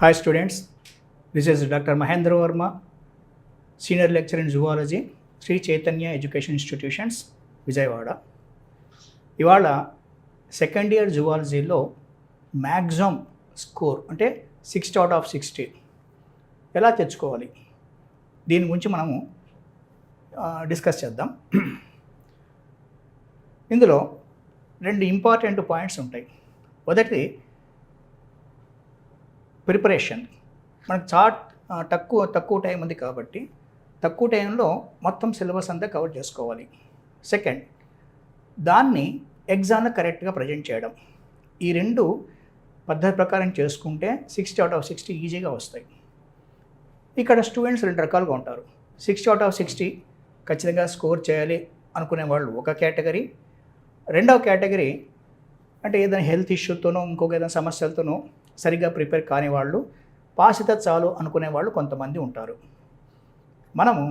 Hi students, this is Dr. Mahendra Verma, Senior Lecturer in Zoology, Sri Chaitanya Education Institutions, Vijayawada. ఇవాళ second year జువాలజీలో maximum score అంటే 60 out of 60 ఎలా తెచ్చుకోవాలి దీని గురించి మనము discuss చేద్దాం. ఇందులో రెండు ఇంపార్టెంట్ పాయింట్స్ ఉంటాయి. మొదటిది ప్రిపరేషన్. మనకు తక్కువ టైం ఉంది కాబట్టి తక్కువ టైంలో మొత్తం సిలబస్ అంతా కవర్ చేసుకోవాలి. సెకండ్, దాన్ని ఎగ్జామ్లో కరెక్ట్గా ప్రజెంట్ చేయడం. ఈ రెండు పద్ధతి ప్రకారం చేసుకుంటే 60 out of 60 ఈజీగా వస్తాయి. ఇక్కడ స్టూడెంట్స్ రెండు రకాలుగా ఉంటారు. 60 out of 60 ఖచ్చితంగా స్కోర్ చేయాలి అనుకునే వాళ్ళు ఒక కేటగిరీ. రెండవ కేటగిరీ అంటే ఏదైనా హెల్త్ ఇష్యూతోనో ఇంకొక ఏదైనా సమస్యలతోనో సరిగ్గా ప్రిపేర్ కాని వాళ్ళు, పాస్ అయితే చాలు అనుకునే వాళ్ళు కొంతమంది ఉంటారు. మనము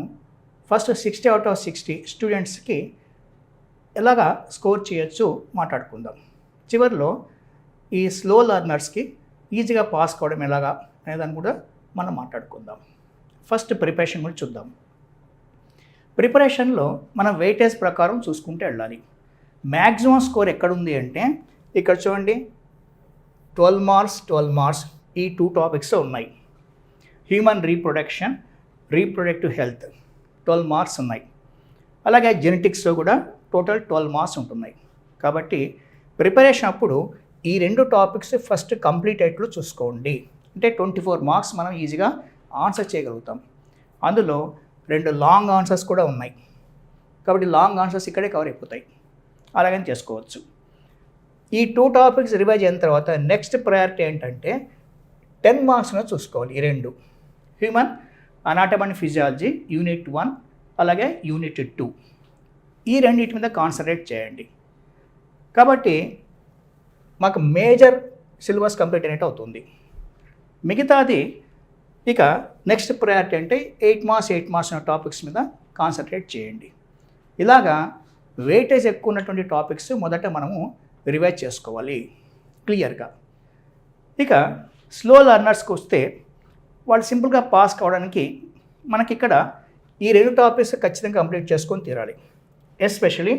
ఫస్ట్ 60 out of 60 స్టూడెంట్స్కి ఎలాగా స్కోర్ చేయొచ్చు మాట్లాడుకుందాం. చివరిలో ఈ స్లో లెర్నర్స్కి ఈజీగా పాస్ కావడం ఎలాగా అనేదాన్ని కూడా మనం మాట్లాడుకుందాం. ఫస్ట్ ప్రిపరేషన్ గురించి చూద్దాం. ప్రిపరేషన్లో మనం వెయిటేజ్ ప్రకారం చూసుకుంటూ వెళ్ళాలి. మ్యాక్సిమం స్కోర్ ఎక్కడుంది అంటే ఇక్కడ చూడండి, 12 మార్క్స్ ఈ 2 టాపిక్స్ ఉన్నాయి. Human reproduction, reproductive health 12 marks ఉన్నాయి. అలాగే జెనెటిక్స్లో కూడా టోటల్ 12 మార్క్స్ ఉంటున్నాయి. కాబట్టి ప్రిపరేషన్ అప్పుడు ఈ రెండు టాపిక్స్ ఫస్ట్ కంప్లీట్ అయ్యేట్లు చూసుకోండి. అంటే 24 మార్క్స్ మనం ఈజీగా ఆన్సర్ చేయగలుగుతాం. అందులో 2 లాంగ్ ఆన్సర్స్ కూడా ఉన్నాయి కాబట్టి లాంగ్ ఆన్సర్స్ ఇక్కడే కవర్ అయిపోతాయి. అలాగని చేసుకోవచ్చు. ఈ 2 టాపిక్స్ రివైజ్ అయిన తర్వాత నెక్స్ట్ ప్రయారిటీ ఏంటంటే 10 మార్క్స్లో చూసుకోవాలి. ఈ రెండు human anatomy and physiology unit 1 అలాగే యూనిట్ 2 ఈ రెండింటి మీద కాన్సన్ట్రేట్ చేయండి. కాబట్టి మాకు మేజర్ సిలబస్ కంప్లీట్ అయినట్టు అవుతుంది. మిగతాది ఇక నెక్స్ట్ ప్రయారిటీ అంటే 8 మార్క్స్ ఉన్న టాపిక్స్ మీద కాన్సన్ట్రేట్ చేయండి. ఇలాగా వెయిటేజ్ ఎక్కువ ఉన్నటువంటి టాపిక్స్ మొదట మనము రివైజ్ చేసుకోవాలి క్లియర్గా. ఇక స్లో లెర్నర్స్కి వస్తే వాళ్ళు సింపుల్గా పాస్ కావడానికి మనకి ఇక్కడ ఈ 2 టాపిక్స్ ఖచ్చితంగా కంప్లీట్ చేసుకొని తీరాలి. ఎస్పెషలీ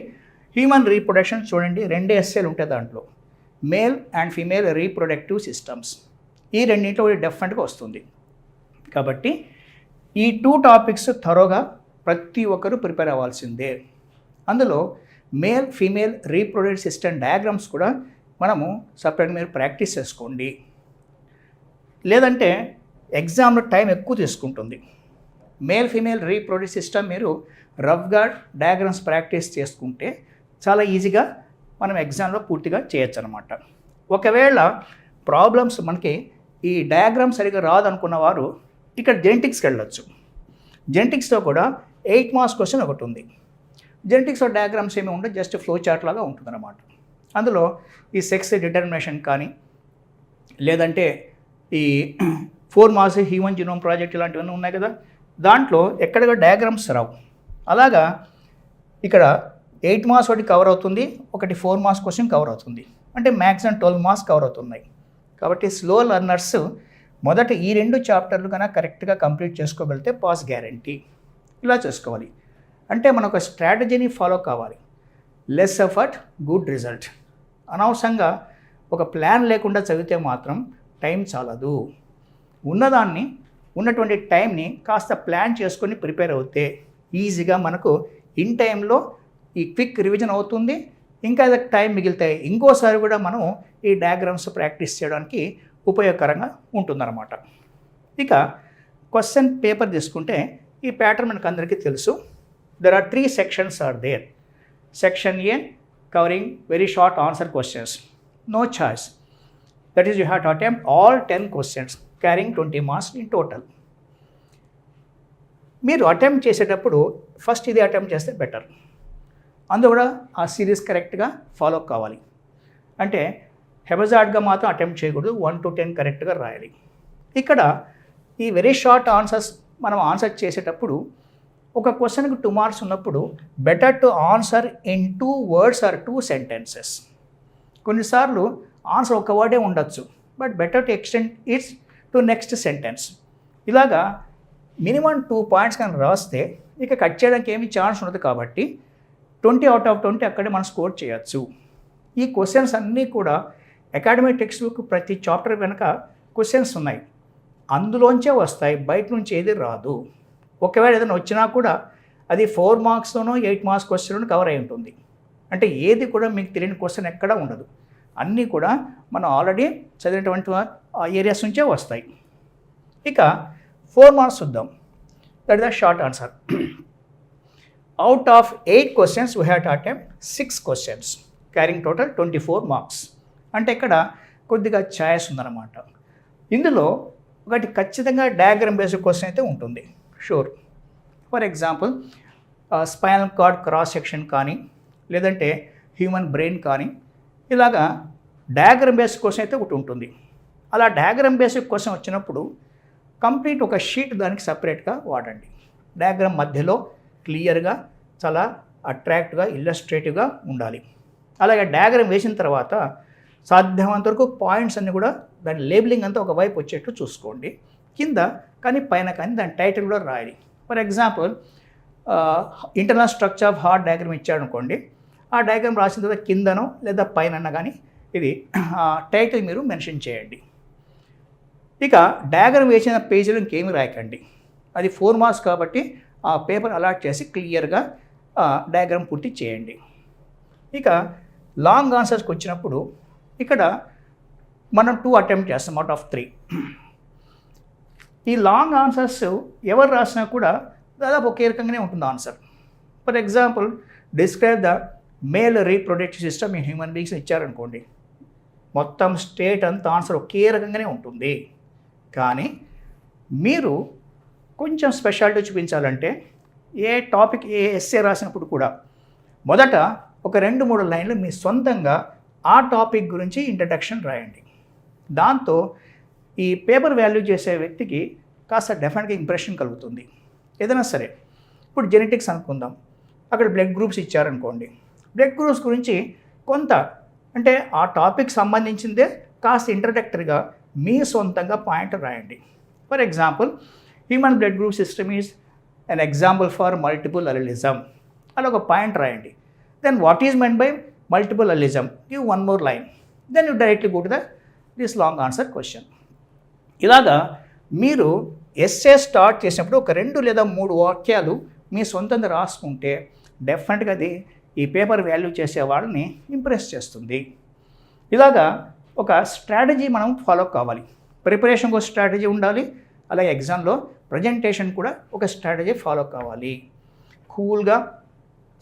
హ్యూమన్ రీప్రొడక్షన్ చూడండి, 2 ఎస్ఏలు ఉంటాయి దాంట్లో, male and female reproductive systems. ఈ రెండింటిలో డెఫినెట్గా వస్తుంది. కాబట్టి ఈ 2 టాపిక్స్ త్వరగా ప్రతి ఒక్కరూ ప్రిపేర్ అవ్వాల్సిందే. అందులో male female reproductive system diagrams కూడా మనము సపరేట్గా మీరు ప్రాక్టీస్ చేసుకోండి. లేదంటే ఎగ్జామ్లో టైం ఎక్కువ తీసుకుంటుంది. మేల్ ఫీమేల్ రీప్రొడక్టివ్ సిస్టమ్ మీరు రఫ్గా డయాగ్రామ్స్ ప్రాక్టీస్ చేసుకుంటే చాలా ఈజీగా మనం ఎగ్జామ్లో పూర్తిగా చేయొచ్చు అనమాట. ఒకవేళ ప్రాబ్లమ్స్ మనకి ఈ డయాగ్రామ్ సరిగ్గా రాదనుకున్న వారు ఇక్కడ జెనెటిక్స్కి వెళ్ళొచ్చు. జెనెటిక్స్లో కూడా 8 మార్క్స్ క్వశ్చన్ ఒకటి ఉంది. జెనెటిక్స్లో డయాగ్రామ్స్ ఏమి ఉండదు, జస్ట్ ఫ్లో చార్ట్ లాగా ఉంటుందన్నమాట. అందులో ఈ సెక్స్ డిటర్మినేషన్ కానీ లేదంటే ఈ 4 మార్క్స్ హ్యూమన్ జీనోమ్ ప్రాజెక్ట్ ఇలాంటివన్నీ ఉన్నాయి కదా, దాంట్లో ఎక్కడగా డయాగ్రామ్స్ రావు. అలాగా ఇక్కడ 8 మార్క్స్ ఒకటి కవర్ అవుతుంది, ఒకటి 4 మార్క్స్ క్వశ్చన్ కవర్ అవుతుంది. అంటే మ్యాక్సిమం 12 మార్క్స్ కవర్ అవుతున్నాయి. కాబట్టి స్లో లెర్నర్స్ మొదట ఈ 2 చాప్టర్లు కన్నా కరెక్ట్గా కంప్లీట్ చేసుకోగలిగితే పాస్ గ్యారంటీ. ఇలా చేసుకోవాలి. అంటే మనం ఒక స్ట్రాటజీని ఫాలో కావాలి. Less effort good result. అనవసరంగా ఒక ప్లాన్ లేకుండా చదివితే మాత్రం టైం చాలదు. ఉన్నటువంటి టైంని కాస్త ప్లాన్ చేసుకొని ప్రిపేర్ అవుతే ఈజీగా మనకు ఇన్ టైంలో ఈ క్విక్ రివిజన్ అవుతుంది. ఇంకా టైం మిగిలితాయి, ఇంకోసారి కూడా మనం ఈ డయాగ్రామ్స్ ప్రాక్టీస్ చేయడానికి ఉపయోగకరంగా ఉంటుందన్నమాట. ఇక క్వశ్చన్ పేపర్ తీసుకుంటే ఈ ప్యాటర్న్ మనకు అందరికీ తెలుసు. There are 3 sections are there. Section A covering very short answer questions. No choice. That is, you have to attempt all 10 questions carrying 20 marks in total. మీరు అటెంప్ట్ చేసేటప్పుడు ఫస్ట్ ఇది attempt చేస్తే better. అందులో కూడా ఆ సిరీస్ కరెక్ట్గా follow కావాలి. అంటే హెబజార్డ్గా మాత్రం అటెంప్ట్ చేయకూడదు, 1 to 10 కరెక్ట్గా రాయాలి. ఇక్కడ ఈ వెరీ షార్ట్ ఆన్సర్స్ మనం ఆన్సర్ చేసేటప్పుడు ఒక క్వశ్చన్కి 2 మార్క్స్ ఉన్నప్పుడు better to answer in 2 words or 2 sentences. కొన్నిసార్లు ఆన్సర్ ఒక వర్డే ఉండొచ్చు, but better to extend its to next sentence. ఇలాగా మినిమం 2 పాయింట్స్ కానీ రాస్తే ఇక కట్ చేయడానికి ఏమీ ఛాన్స్ ఉండదు కాబట్టి 20/20 అక్కడే మనం స్కోర్ చేయొచ్చు. ఈ క్వశ్చన్స్ అన్నీ కూడా అకాడమిక్ టెక్స్ట్ బుక్ ప్రతి చాప్టర్ వెనక క్వశ్చన్స్ ఉన్నాయి, అందులోంచే వస్తాయి, బయట నుంచి ఏది రాదు. ఒకవేళ ఏదైనా వచ్చినా కూడా అది 4 మార్క్స్తోనో 8 మార్క్స్ క్వశ్చన్లోనూ కవర్ అయి ఉంటుంది. అంటే ఏది కూడా మీకు తెలియని క్వశ్చన్ ఎక్కడా ఉండదు, అన్నీ కూడా మనం ఆల్రెడీ చదివినటువంటి ఏరియాస్ నుంచే వస్తాయి. ఇక 4 మార్క్స్ చూద్దాం. That is the short answer. Out of 8 questions we have to attempt 6 questions carrying total 24 marks. అంటే ఇక్కడ కొద్దిగా ఛాయిస్ ఉందన్నమాట. ఇందులో ఒకటి ఖచ్చితంగా డయాగ్రామ్ బేస్డ్ క్వశ్చన్ అయితే ఉంటుంది, sure. For example spinal cord cross section కానీ, లేదంటే హ్యూమన్ బ్రెయిన్ కానీ, ఇలాగా డయాగ్రామ్ బేస్డ్ క్వశ్చన్ అయితే ఒకటి ఉంటుంది. అలా డయాగ్రామ్ బేస్డ్ క్వశ్చన్ వచ్చినప్పుడు కంప్లీట్ ఒక షీట్ దానికి సపరేట్గా వాడండి. డయాగ్రామ్ మధ్యలో క్లియర్గా చాలా అట్రాక్ట్గా ఇల్లస్ట్రేటివ్గా ఉండాలి. అలాగే డయాగ్రామ్ వేసిన తర్వాత సాధ్యమైనంత వరకు పాయింట్స్ అన్నీ కూడా దాని లేబులింగ్ అంతా ఒకవైపు వచ్చేట్టు చూసుకోండి. కింద కానీ పైన కానీ దాని టైటిల్ కూడా రాయాలి. For example internal structure of heart diagram ఇచ్చారనుకోండి, ఆ డయాగ్రామ్ రాసిన తర్వాత కిందనో లేదా పైన కానీ ఇది టైటిల్ మీరు మెన్షన్ చేయండి. ఇక డయాగ్రామ్ వేసిన పేజీలో ఇంకేమి రాయకండి, అది 4 మార్క్స్ కాబట్టి ఆ పేపర్ అలాట్ చేసి క్లియర్గా డయాగ్రామ్ పూర్తి చేయండి. ఇక లాంగ్ ఆన్సర్స్కి వచ్చినప్పుడు ఇక్కడ మనం 2 అటెంప్ట్ చేస్తాం అవుట్ ఆఫ్ 3. ఈ లాంగ్ ఆన్సర్స్ ఎవరు రాసినా కూడా దాదాపు ఒకే రకంగానే ఉంటుంది answer. For example describe the male reproductive system in human beings ఇచ్చారనుకోండి, మొత్తం స్టేట్ అంతా ఆన్సర్ ఒకే రకంగానే ఉంటుంది. కానీ మీరు కొంచెం స్పెషాలిటీ చూపించాలంటే ఏ టాపిక్ ఏ ఎస్సే రాసినప్పుడు కూడా మొదట ఒక 2-3 లైన్లు మీ సొంతంగా ఆ టాపిక్ గురించి ఇంట్రడక్షన్ రాయండి. దాంతో ఈ పేపర్ వాల్యూ చేసే వ్యక్తికి కాస్త డెఫినెట్గా ఇంప్రెషన్ కలుగుతుంది. ఏదైనా సరే, ఇప్పుడు జెనెటిక్స్ అనుకుందాం, అక్కడ బ్లడ్ గ్రూప్స్ ఇచ్చారనుకోండి, బ్లడ్ గ్రూప్స్ గురించి కొంత అంటే ఆ టాపిక్ సంబంధించిందే కాస్త ఇంట్రడక్టరీగా మీ సొంతంగా పాయింట్ రాయండి. For example human blood group system is an example for multiple allelism, అలా ఒక పాయింట్ రాయండి. Then what is meant by multiple allelism, give 1 more line, then you directly go to this long answer question. ఇలాగా మీరు essay start చేసినప్పుడు ఒక 2 లేదా 3 వాక్యాలు మీ సొంతంగా రాసుకుంటే డెఫినెట్గా అది ఈ పేపర్ వాల్యూ చేసే వాళ్ళని ఇంప్రెస్ చేస్తుంది. ఇలాగా ఒక స్ట్రాటజీ మనం ఫాలో కావాలి. ప్రిపరేషన్కి ఒక స్ట్రాటజీ ఉండాలి, అలాగే ఎగ్జామ్లో ప్రజెంటేషన్ కూడా ఒక స్ట్రాటజీ ఫాలో కావాలి. కూల్గా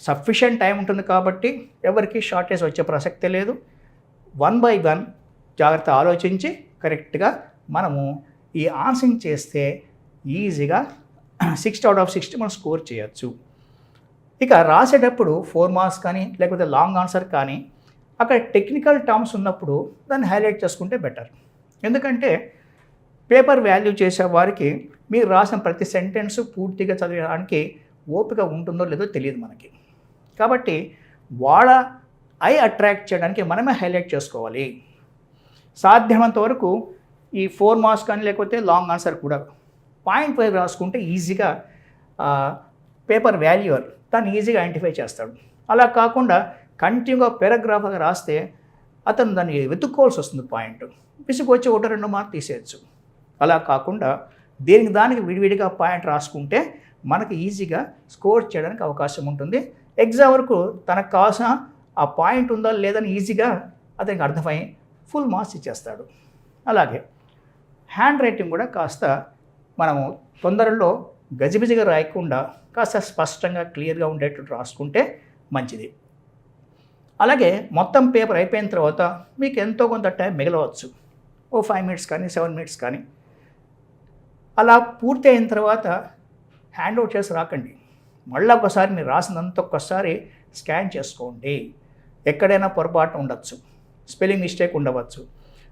సఫిషియెంట్ టైం ఉంటుంది కాబట్టి ఎవరికి షార్టేజ్ వచ్చే ప్రసక్తే లేదు. 1 by 1 జాగ్రత్త ఆలోచించి కరెక్ట్గా మనము ఈ ఆన్సరింగ్ చేస్తే ఈజీగా 60/60 మనం స్కోర్ చేయొచ్చు. ఇక రాసేటప్పుడు 4 మార్క్స్ కానీ లేకపోతే లాంగ్ ఆన్సర్ కానీ అక్కడ టెక్నికల్ టర్మ్స్ ఉన్నప్పుడు దాన్ని హైలైట్ చేసుకుంటే బెటర్. ఎందుకంటే పేపర్ వాల్యూ చేసే వారికి మీరు రాసిన ప్రతి సెంటెన్స్ పూర్తిగా చదవడానికి ఓపిక ఉంటుందో లేదో తెలియదు మనకి. కాబట్టి వాళ్ళ ఐ అట్రాక్ట్ చేయడానికి మనమే హైలైట్ చేసుకోవాలి. సాధ్యమైనంత వరకు ఈ 4 మార్క్స్ కానీ లేకపోతే లాంగ్ ఆన్సర్ కూడా పాయింట్ వైజ్ రాసుకుంటే ఈజీగా పేపర్ వాల్యూర్ దాన్ని ఈజీగా ఐడెంటిఫై చేస్తాడు. అలా కాకుండా కంటిన్యూగా పారాగ్రాఫ్గా రాస్తే అతను దాన్ని వెతుక్కోవాల్సి వస్తుంది. పాయింట్ పిసుకు వచ్చి 1-2 మార్క్ తీసేయచ్చు. అలా కాకుండా దానికి విడివిడిగా పాయింట్ రాసుకుంటే మనకి ఈజీగా స్కోర్ చేయడానికి అవకాశం ఉంటుంది. ఎగ్జామ్ వరకు తనకు కావాల్సిన ఆ పాయింట్ ఉందా లేదని ఈజీగా అతనికి అర్థమై ఫుల్ మార్క్స్ ఇచ్చేస్తాడు. అలాగే హ్యాండ్ రైటింగ్ కూడా కాస్త మనము తొందరలో గజిబిజిగా రాయకుండా కాస్త స్పష్టంగా క్లియర్గా ఉండేటట్టు రాసుకుంటే మంచిది. అలాగే మొత్తం పేపర్ అయిపోయిన తర్వాత మీకు ఎంతో కొంత టైం మిగలవచ్చు, ఓ 5 minutes కానీ 7 minutes కానీ. అలా పూర్తి అయిన తర్వాత హ్యాండ్ అవుట్ చేసి రాకండి. మళ్ళీ ఒకసారి మీరు రాసినంత ఒక్కసారి స్కాన్ చేసుకోండి. ఎక్కడైనా పొరపాటు ఉండొచ్చు, స్పెల్లింగ్ మిస్టేక్ ఉండవచ్చు,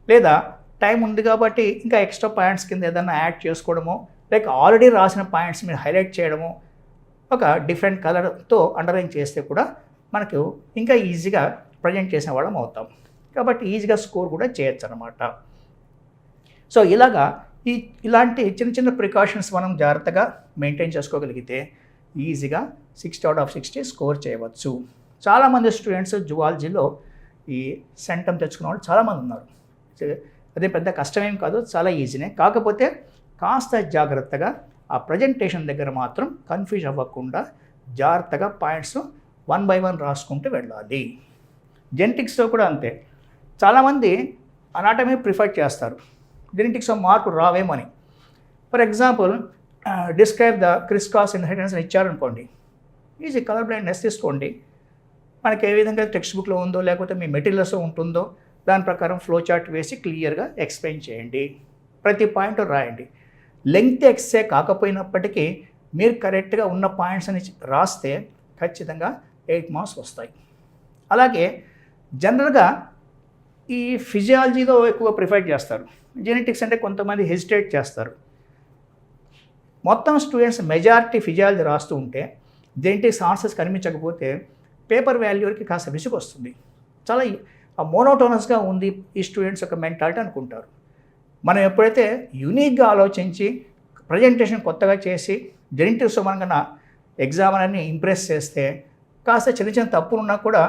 లేదా టైం ఉంది కాబట్టి ఇంకా ఎక్స్ట్రా పాయింట్స్ కింద ఏదైనా యాడ్ చేసుకోవడమో, లేక ఆల్రెడీ రాసిన పాయింట్స్ మీరు హైలైట్ చేయడమో, ఒక డిఫరెంట్ కలర్తో అండర్లైన్ చేస్తే కూడా మనకు ఇంకా ఈజీగా ప్రజెంట్ చేసిన వాళ్ళం అవుతాం. కాబట్టి ఈజీగా స్కోర్ కూడా చేయొచ్చు అన్నమాట. సో ఇలాగా ఇలాంటి చిన్న చిన్న ప్రికాషన్స్ మనం జాగ్రత్తగా మెయింటైన్ చేసుకోగలిగితే ఈజీగా 60/60 స్కోర్ చేయవచ్చు. చాలామంది స్టూడెంట్స్ జువాలజీలో ఈ సెంటమ్ తెచ్చుకున్న వాళ్ళు చాలామంది ఉన్నారు. అదే పెద్ద కష్టమేం కాదు, చాలా ఈజీనే. కాకపోతే కాస్త జాగ్రత్తగా ఆ ప్రజెంటేషన్ దగ్గర మాత్రం కన్ఫ్యూజ్ అవ్వకుండా జాగ్రత్తగా పాయింట్స్ 1 by 1 రాసుకుంటూ వెళ్ళాలి. జెనెటిక్స్లో కూడా అంతే. చాలామంది అనాటమీ ప్రిఫర్ చేస్తారు, జెనెటిక్స్లో మార్కులు రావేమని. For example describe the crisscross inheritance ఇచ్చారనుకోండి, ఈజీ కలర్ బ్లైండ్నెస్ తీసుకోండి. మనకి ఏ విధంగా టెక్స్ట్ బుక్లో ఉందో లేకపోతే మీ మెటీరియల్స్లో ఉంటుందో దాని ప్రకారం ఫ్లో చార్ట్ వేసి క్లియర్గా ఎక్స్ప్లెయిన్ చేయండి. ప్రతి పాయింట్ రాయండి. లెంగ్త్ ఎక్సే కాకపోయినప్పటికీ మీరు కరెక్ట్గా ఉన్న పాయింట్స్ అని రాస్తే ఖచ్చితంగా 8 మార్క్స్ వస్తాయి. అలాగే జనరల్గా ఈ ఫిజియాలజీలో ఎక్కువ ప్రిఫర్ చేస్తారు. జెనెటిక్స్ అంటే కొంతమంది హెజిటేట్ చేస్తారు. మొత్తం స్టూడెంట్స్ మెజారిటీ ఫిజియాలజీ రాస్తూ ఉంటే జెనెటిక్స్ ఆన్సర్స్ కనిపించకపోతే పేపర్ వాల్యూకి కాస్త విసుగు వస్తుంది. చాలా మోనోటోనస్గా ఉంది ఈ స్టూడెంట్స్ యొక్క మెంటాలిటీ అనుకుంటారు. మనం ఎప్పుడైతే యూనిక్గా ఆలోచించి ప్రజెంటేషన్ కొత్తగా చేసి జెనెటిక్స్ మనకన్నా ఎగ్జామినర్ని ఇంప్రెస్ చేస్తే కాస్త చిన్న చిన్న తప్పులు ఉన్నా కూడా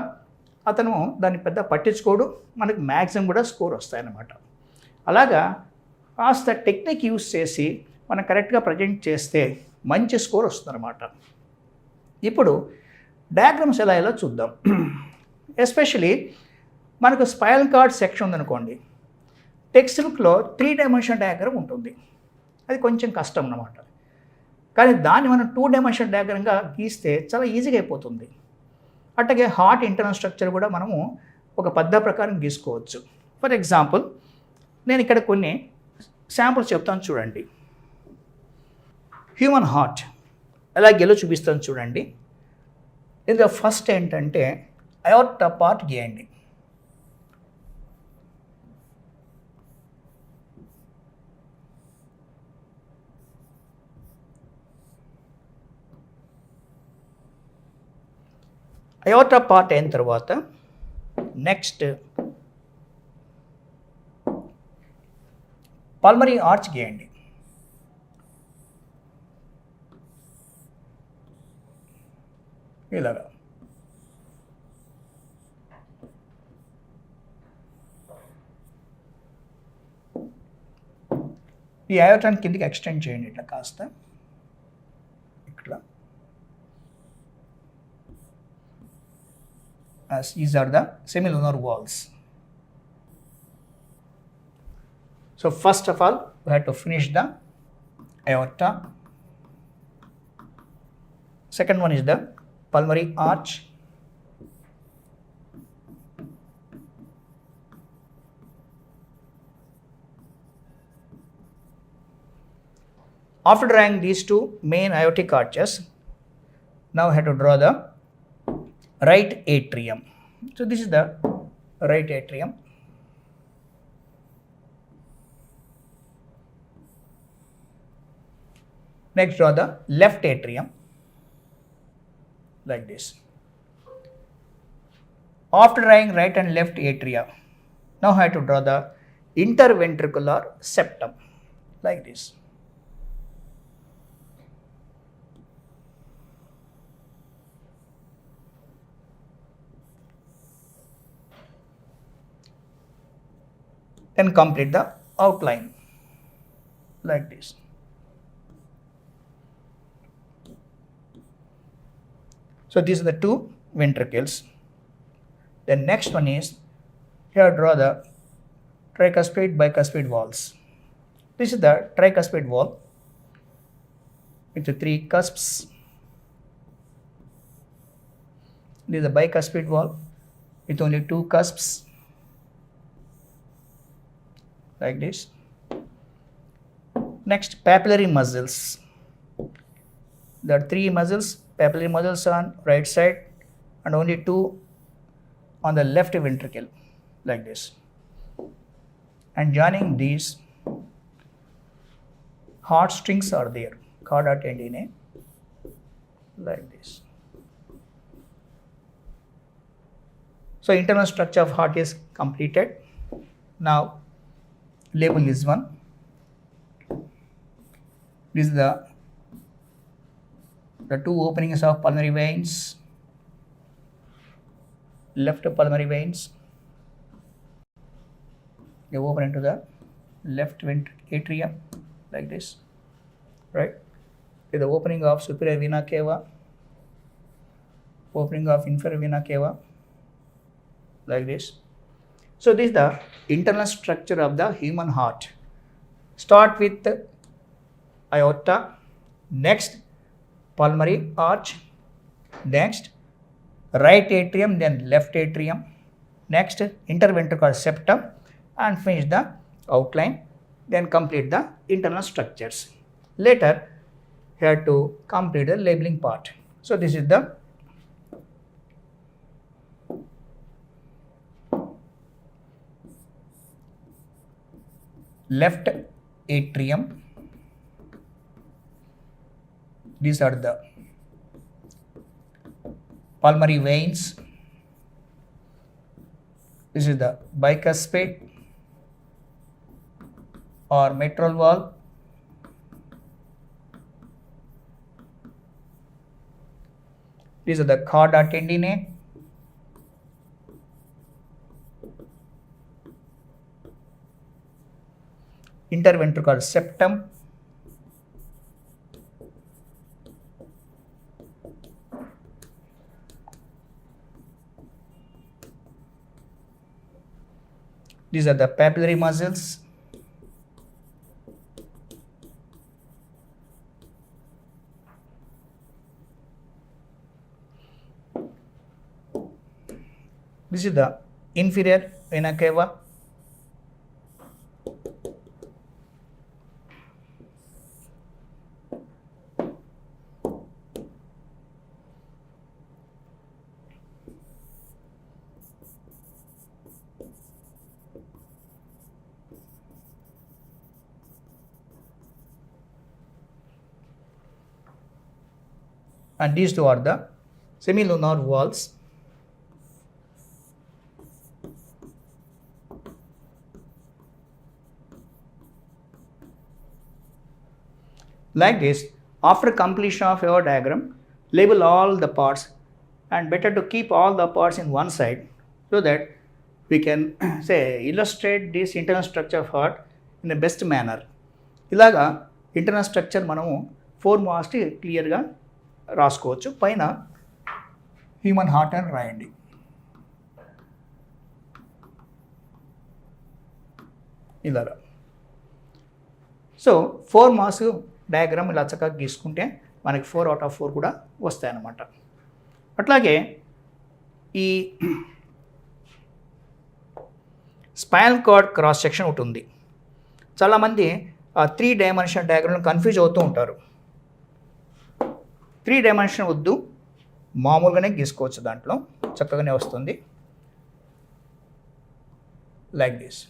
అతను దాన్ని పెద్ద పట్టించుకోడు, మనకి మ్యాక్సిమం కూడా స్కోర్ వస్తాయన్నమాట. అలాగా కాస్త టెక్నిక్ యూస్ చేసి మనం కరెక్ట్గా ప్రజెంట్ చేస్తే మంచి స్కోర్ వస్తుందన్నమాట. ఇప్పుడు డయాగ్రామ్స్ ఎలా చూద్దాం. ఎస్పెషలీ మనకు స్పైనల్ కార్డ్ సెక్షన్ ఉందనుకోండి, టెక్స్ట్ బుక్లో 3 డైమెన్షన్ డయాగ్రామ్ ఉంటుంది. అది కొంచెం కష్టం అన్నమాట. కానీ దాన్ని మనం 2 డైమెన్షన్ డయాగ్రామ్గా గీస్తే చాలా ఈజీగా అయిపోతుంది. అట్లాగే హార్ట్ ఇంటర్నల్ స్ట్రక్చర్ కూడా మనము ఒక పద్ధతి ప్రకారం గీసుకోవచ్చు. ఫర్ ఎగ్జాంపుల్ నేను ఇక్కడ కొన్ని శాంపుల్స్ చెప్తాను చూడండి. హ్యూమన్ హార్ట్ ఎలా గెలో చూపిస్తాను చూడండి. ఇందులో ఫస్ట్ ఏంటంటే అయోర్టా పార్ట్ గీయండి. అయోర్టా పార్ట్ అయిన తర్వాత నెక్స్ట్ పల్మరీ ఆర్చ్ గీయండి. ఇలాగా ఈ అయోర్టాని కిందికి ఎక్స్టెండ్ చేయండి ఇట్లా కాస్త. ఇట్లా as these are the semilunar walls. So first of all we have to finish the aorta. Second one is the pulmonary arch. After drawing these 2 main aortic arches, now I have to draw the right atrium. So this is the right atrium. Next draw the left atrium like this. After drawing right and left atria, now I have to draw the interventricular septum like this. Then complete the outline like this. So these are the 2 ventricles. The next one is here draw the tricuspid bicuspid walls. This is the tricuspid wall with the 3 cusps. This is the bicuspid wall with only 2 cusps. Like this. Next, papillary muscles. There are 3 muscles, papillary muscles on right side and only 2 on the left ventricle, like this. And joining these, heart strings are there, cauda tendinae, like this. So internal structure of heart is completed. Now label this one This is the two openings of pulmonary veins, left pulmonary veins. They open into the left atrium like this, right? With the opening of superior vena cava, opening of inferior vena cava like this. So this is the internal structure of the human heart. Start with aorta, next pulmonary arch, next right atrium, then left atrium, next interventricular septum, and finish the outline, then complete the internal structures. Later, you have to complete the labeling part. So this is the left atrium. These are the pulmonary veins. This is the bicuspid or mitral valve. These are the chorda tendineae. Interventricular septum. These are the papillary muscles. This is the inferior vena cava. And these two are the semilunar valves. Like this, after completion of your diagram, label all the parts, and better to keep all the parts in one side so that we can say illustrate this internal structure of heart in the best manner. ఇలాగా internal structure మనము 4 marks క్లియర్గా రాసుకోవచ్చు. పైన human heart అని రాయండి. ఇలాగా. So 4 marks diagram ఇలా చక్కగా గీసుకుంటే మనకి 4 out of 4 కూడా వస్తాయన్నమాట. అట్లాగే ఈ స్పైనల్ కార్డ్ క్రాస్ సెక్షన్ ఒకటి ఉంది. చాలామంది ఆ 3 డైమెన్షనల్ డయాగ్రామ్లో కన్ఫ్యూజ్ అవుతూ ఉంటారు. 3 డైమెన్షన్ వద్దు, మామూలుగానే గీసుకోవచ్చు, దాంట్లో చక్కగానే వస్తుంది. Like this.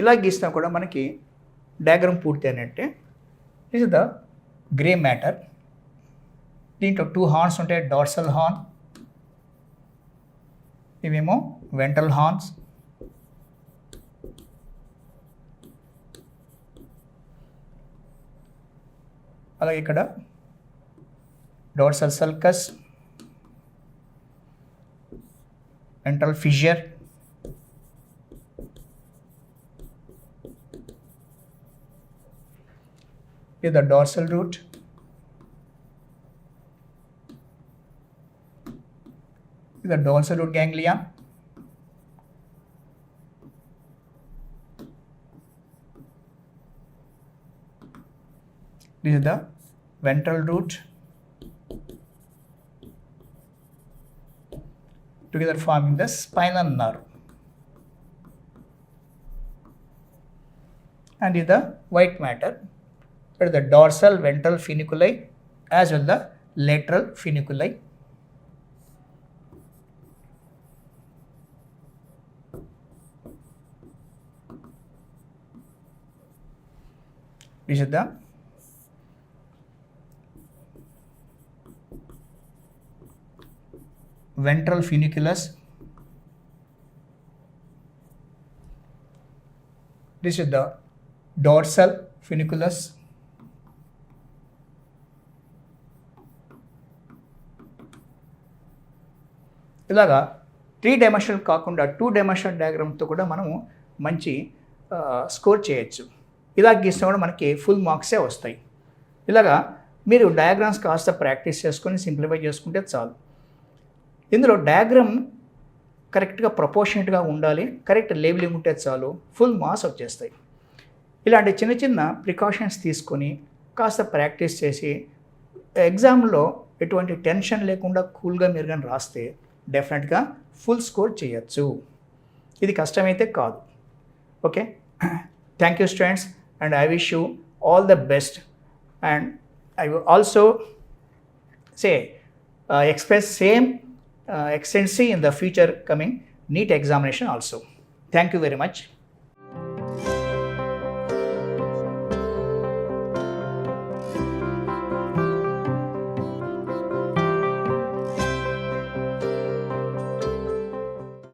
ఇలా గీసినా కూడా మనకి డయాగ్రామ్ పూర్తి అయినట్టే. This is the grey matter. దీంట్లో 2 హార్న్స్ ఉంటాయి, డార్సల్ హార్న్, ఇవేమో వెంట్రల్ హార్న్స్. అలాగే ఇక్కడ dorsal sulcus, ventral fissure, is the dorsal root, is the dorsal root ganglia, This is the ventral root together forming the spinal nerve. And is the white matter, that is the dorsal ventral funiculi as well the lateral funiculi. This is the ventral funiculus. This is the dorsal funiculus. ఇలాగా 3 dimensional కాకుండా 2 dimensional డయాగ్రామ్తో కూడా మనము మంచి score చేయొచ్చు. ఇలా గీస్తే కూడా మనకి ఫుల్ మార్క్సే వస్తాయి. ఇలాగా మీరు డయాగ్రామ్స్ కాస్త ప్రాక్టీస్ చేసుకొని సింప్లిఫై చేసుకుంటే చాలు. ఇందులో డయాగ్రామ్ కరెక్ట్గా ప్రపోర్షనేట్గా ఉండాలి, కరెక్ట్ లేబులింగ్ ఉంటే చాలు, ఫుల్ మార్క్స్ వచ్చేస్తాయి. ఇలాంటి చిన్న చిన్న ప్రికాషన్స్ తీసుకొని కాస్త ప్రాక్టీస్ చేసి ఎగ్జామ్లో ఎటువంటి టెన్షన్ లేకుండా కూల్గా మీరు కానీ రాస్తే డెఫినెట్గా ఫుల్ స్కోర్ చేయొచ్చు. ఇది కష్టమైతే కాదు. Okay, thank you students, and I wish you all the best. And I also say express same extensive in the future coming NEET examination also. Thank you very much.